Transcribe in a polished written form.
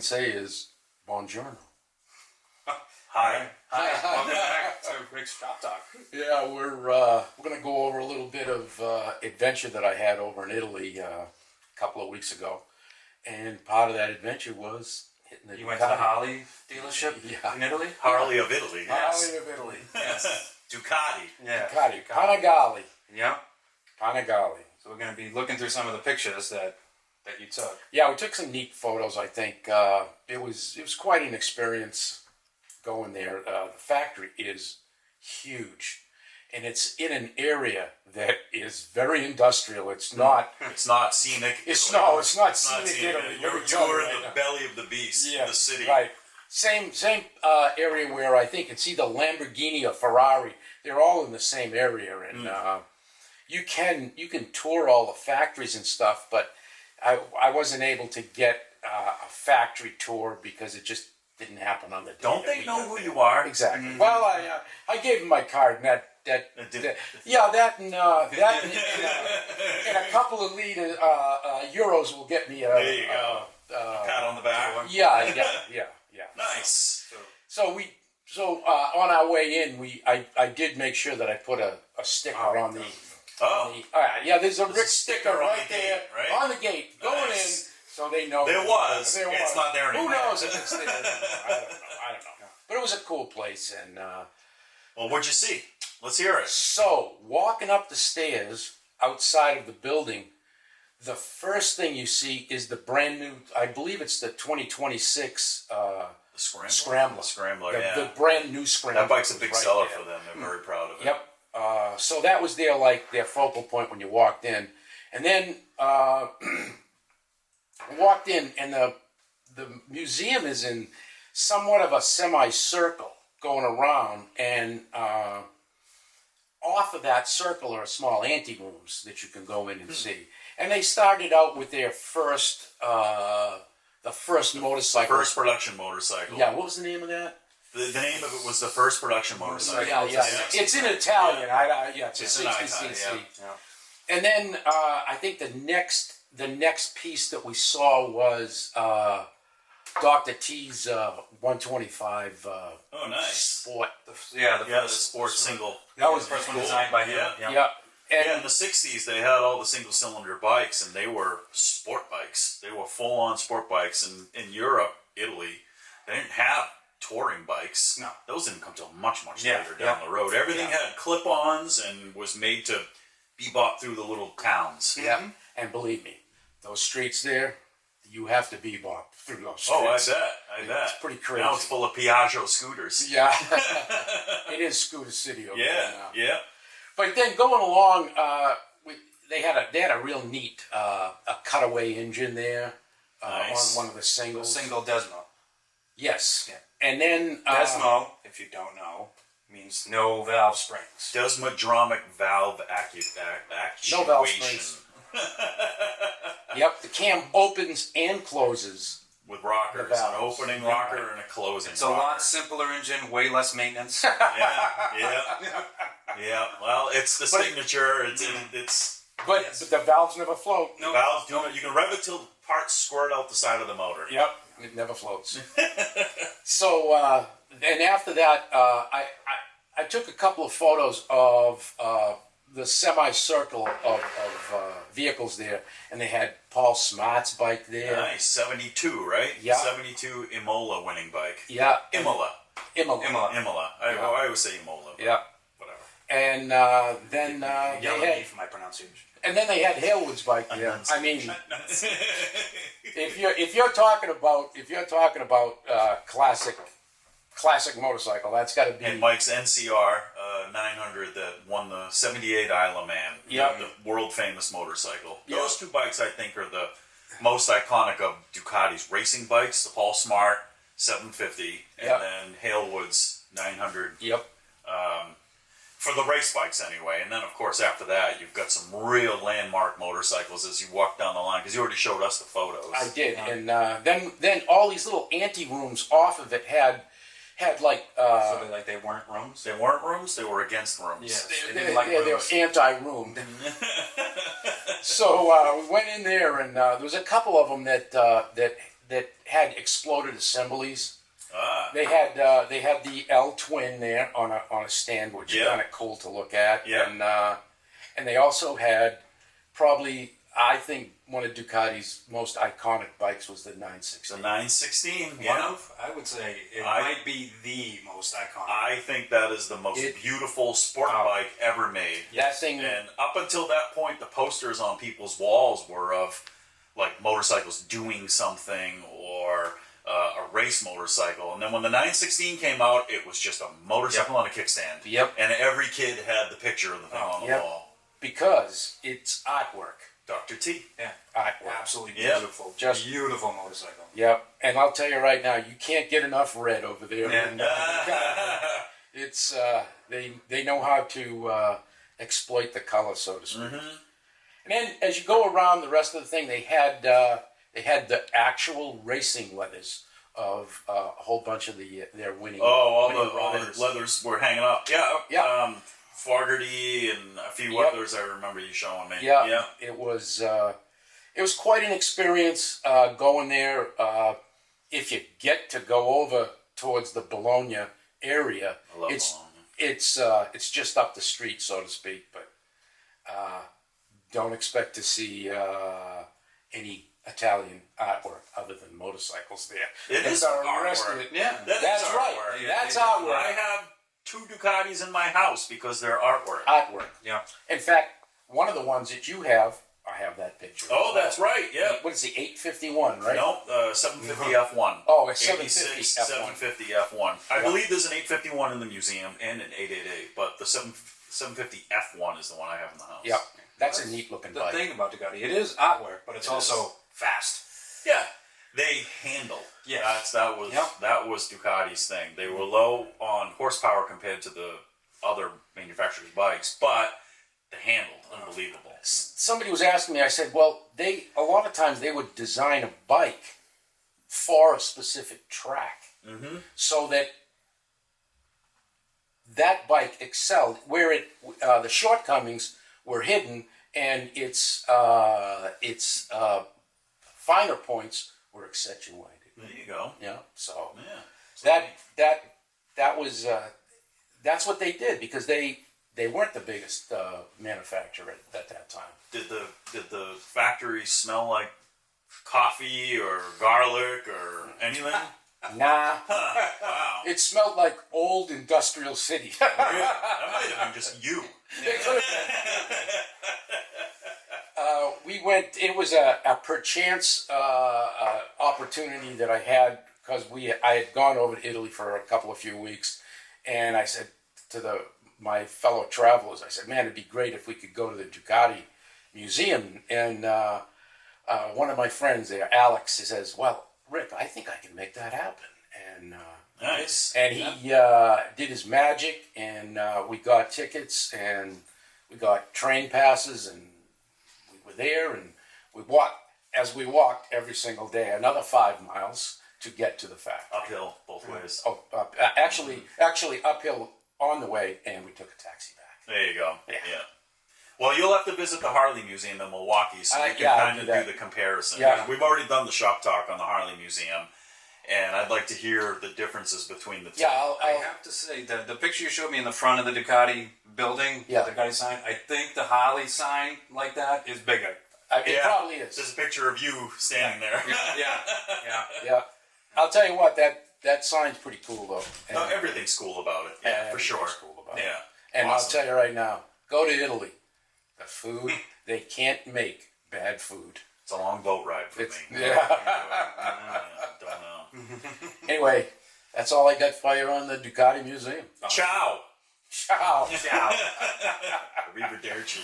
say is buongiorno. Hi. Hi. Welcome back to Rick's Shop Talk. Yeah, we're going to go over a little bit of adventure that I had over in Italy a couple of weeks ago, and part of that adventure was hitting the. You went to the Harley dealership in Italy? Harley of Italy. Yes. Harley of Italy. Yes. Ducati. Yeah. Ducati. Panigale. Yeah. Panigale. So we're going to be looking through some of the pictures that you took. Yeah, we took some neat photos. I think it was quite an experience going there. The factory is huge, and it's in an area that is very industrial. It's not. It's not scenic. It's Italy. not. It's not scenic Italy. You're in the belly of the beast. Yeah, the city. Right. Same area where I think it's either Lamborghini or Ferrari. They're all in the same area, and you can tour all the factories and stuff, but I wasn't able to get a factory tour because it just didn't happen on the day. Don't they know who you are? Exactly. Mm-hmm. Well, I gave him my card, and that and a couple of euros will get me there you go. Pat on the back. Yeah. Nice. So on our way in, I did make sure that I put a sticker on the. There's a Rick sticker right there right? on the gate going in, so they know. There was. It's not there anymore. Who knows if it's there anymore? I don't know. But it was a cool place, and. Well, what'd you see? Let's hear it. So, walking up the stairs outside of the building, the first thing you see is the brand new, I believe it's the 2026 Scrambler. Scrambler, The brand new Scrambler. That bike's a big seller for them. They're very proud of it. Yep. So that was their focal point when you walked in. And then walked in, and the museum is in somewhat of a semicircle going around, and off of that circle are small anterooms that you can go in and see. And they started out with their first motorcycle. The first production motorcycle. Yeah, what was the name of that? The name of it was the first production motorcycle. Yeah. It's in Italian. It's a 60 Italian, cc. Yeah. And then I think the next piece that we saw was Dr. T's 125 oh, nice. Sport. The sports single. That was the first one designed by him. Yeah. And in the 60s, they had all the single-cylinder bikes, and they were sport bikes. They were full-on sport bikes. And in Europe, Italy, they didn't have touring bikes. No. Those didn't come till much later down the road. Everything had clip-ons and was made to be bought through the little towns. Yeah. Mm-hmm. And believe me, those streets there, you have to bebop through those streets. Oh, I bet. It's pretty crazy. Now it's full of Piaggio scooters. Yeah. It is Scooter City over there now. Yeah. But then going along, they had a real neat a cutaway engine there nice. on one of the singles. A single Desmo. Yes. Yeah. And then Desmo, if you don't know, means no valve springs. Desmodromic valve actuation. No valve springs. Yep, the cam opens and closes. With rockers, an opening rocker and a closing It's a lot simpler engine, way less maintenance. Yeah. Well, it's the signature. But the valves never float. No. Valves, you can rev it till parts squirt out the side of the motor. Yep, it never floats. So, and after that, I took a couple of photos of the semicircle of vehicles there, and they had Paul Smart's bike there. Nice, 72, right? Yeah. 72 Imola winning bike. Yeah. Imola. I always say Imola. Yeah. Whatever. And then Yell at me for my pronunciation. And then they had Halewood's bike there. I mean, if you're talking about classic motorcycle, that's got to be. And Mike's NCR 900 that won the 78 Isle of Man, the world famous motorcycle. Those two bikes, I think, are the most iconic of Ducati's racing bikes. The Paul Smart 750, and then Halewood's 900. Yep. For the race bikes, anyway. And then, of course, after that, you've got some real landmark motorcycles as you walk down the line, because you already showed us the photos. I did, and then all these little ante rooms off of it had like. So they weren't rooms. They weren't rooms. They were against rooms. Yes, they were anti-room. So we went in there, and there was a couple of them that that had exploded assemblies. Ah. They had the L twin there on a stand, which is kind of cool to look at. Yeah. And they also had probably, I think, one of Ducati's most iconic bikes was the 916. The 916. One Yeah. of, I would say, it might be the most iconic. I think that is the most beautiful sport bike ever made. That thing. And up until that point, the posters on people's walls were of like motorcycles doing something or a race motorcycle. And then when the 916 came out, it was just a motorcycle on a kickstand. Yep. And every kid had the picture of the thing on the wall. Because it's artwork. Dr. T. Yeah, Artwork. absolutely Yeah. beautiful. Just beautiful motorcycle. Yep. And I'll tell you right now, you can't get enough red over there. Yeah. And, it's they know how to exploit the color, so to speak. Mm-hmm. And then as you go around the rest of the thing, they had the actual racing leathers of a whole bunch of their winning. All winning the riders. leathers were hanging up. Yeah. Yeah. Fogarty and a few others I remember you showing me. Yeah. It was quite an experience going there. If you get to go over towards the Bologna area, I love Bologna. it's just up the street, so to speak. But don't expect to see any Italian artwork other than motorcycles there. It is the rest artwork. of it. Yeah, That's is right. artwork. That's I artwork. have 2 Ducatis in my house because they're artwork. Artwork. Yeah. In fact, one of the ones that you have, I have that picture. Oh, that's right. Yeah. What is the 851, right? No, 750 F1. Oh, it's 86 750 F1. 750 F1. I believe there's an 851 in the museum and an 888, but the 750 F1 is the one I have in the house. Yep. That's a neat looking The bike. thing about Ducati, it is artwork, but it's It also is. fast. Yeah, they handle. Yeah. That was Ducati's thing. They were low on horsepower compared to the other manufacturers' bikes, but they handled unbelievable. Somebody was asking me, I said, well, a lot of times they would design a bike for a specific track so that bike excelled, where the shortcomings were hidden and its finer points were accentuated. There you go. Yeah, so Yeah. that was that's what they did because they weren't the biggest manufacturer at that time. Did the factory smell like coffee or garlic or anything? Nah, Wow. it smelled like old industrial city. That might have been just you. We went. It was a perchance opportunity that I had because I had gone over to Italy for a few weeks, and I said to my fellow travelers, I said, "Man, it'd be great if we could go to the Ducati Museum." And one of my friends there, Alex, he says, "Well, Rick, I think I can make that happen." And Nice. and he did his magic, and we got tickets, and we got train passes, and we were there, and we walked every single day, another 5 miles to get to the factory. Uphill both ways. Oh, actually uphill on the way, and we took a taxi back. There you go. Yeah. Well, you'll have to visit the Harley Museum in Milwaukee so you can I'll kind of do that. do the comparison. Yeah. We've already done the shop talk on the Harley Museum, and I'd like to hear the differences between the two. Yeah, I have to say that the picture you showed me in the front of the Ducati building, Yeah. the Ducati sign, I think the Harley sign like that is bigger. It probably is. There's a picture of you standing there. Yeah. I'll tell you what, that sign's pretty cool though. And, No, everything's cool about it. Yeah, for sure. everything's cool about it. Yeah. And Awesome. I'll tell you right now, go to Italy. The food, they can't make bad food. It's a long boat ride for It's- me. yeah. Don't know. Anyway, that's all I got for you on the Ducati Museum. Ciao. Ciao. Ciao. Arrivederci.